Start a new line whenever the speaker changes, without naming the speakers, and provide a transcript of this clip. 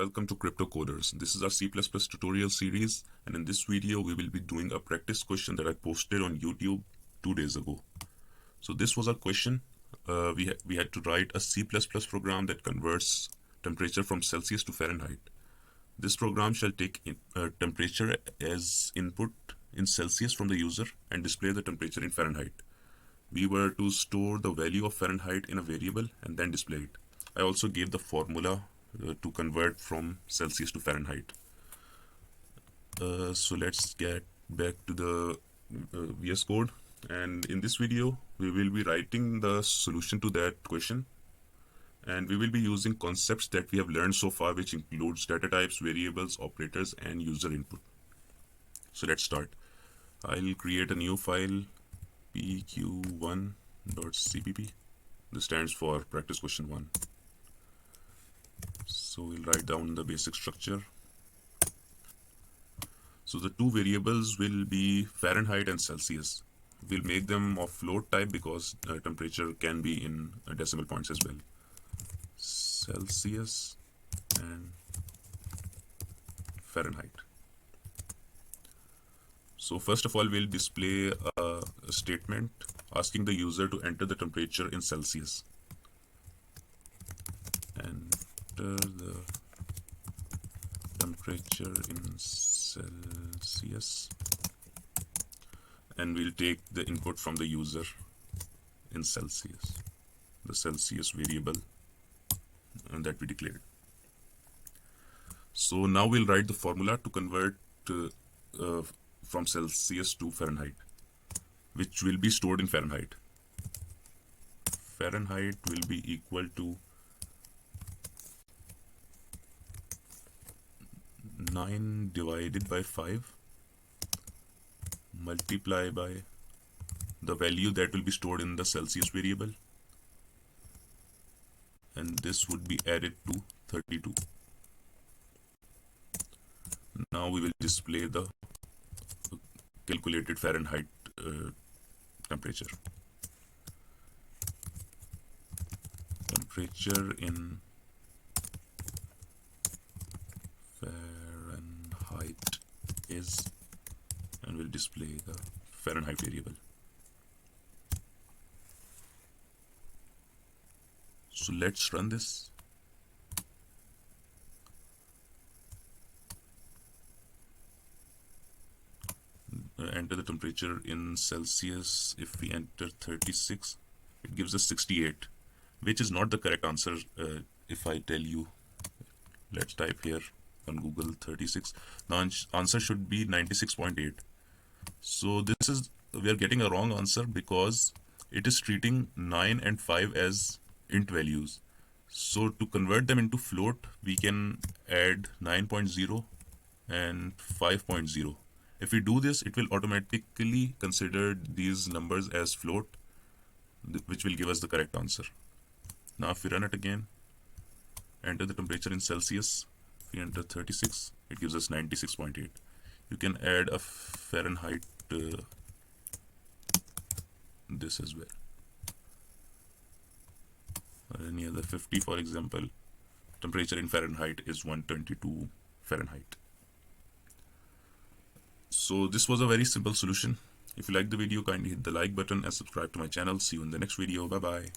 welcome to Crypto Coders. This is our C++ tutorial series, and in this video we will be doing a practice question that I posted on YouTube 2 days ago. So this was our question. We had to write a C++ program that converts temperature from Celsius to Fahrenheit. This program shall take temperature as input in Celsius from the user and display the temperature in Fahrenheit. We were to store the value of Fahrenheit in a variable and then display it. I also gave the formula to convert from Celsius to Fahrenheit. So let's get back to the VS Code, and in this video we will be writing the solution to that question, and we will be using concepts that we have learned so far, which includes data types, variables, operators, and user input. So let's start. I'll create a new file, pq1.cpp. This stands for practice question 1. So we'll write down the basic structure. So the two variables will be Fahrenheit and Celsius. We'll make them of float type because temperature can be in decimal points as well. Celsius and Fahrenheit. So first of all, we'll display a statement asking the user to enter the temperature in Celsius. Enter the temperature in Celsius, and we'll take the input from the user in Celsius, the Celsius variable that we declared. So now we'll write the formula to convert from Celsius to Fahrenheit, which will be stored in Fahrenheit. Fahrenheit will be equal to 9 divided by 5 multiply by the value that will be stored in the Celsius variable, and this would be added to 32. Now we will display the calculated Fahrenheit temperature. Temperature in Fahrenheit is, and we'll display the Fahrenheit variable. So let's run this. Enter the temperature in Celsius. If we enter 36, it gives us 68, which is not the correct answer. If I tell you, let's type here on Google 36, the answer should be 96.8. So we are getting a wrong answer because it is treating 9 and 5 as int values. So to convert them into float, we can add 9.0 and 5.0. If we do this, it will automatically consider these numbers as float, which will give us the correct answer. Now if we run it again, enter the temperature in Celsius. If we enter 36, it gives us 96.8. You can add a Fahrenheit this as well, or any other 50, for example. Temperature in Fahrenheit is 122 Fahrenheit. So this was a very simple solution. If you like the video, kindly hit the like button and subscribe to my channel. See you in the next video. Bye bye.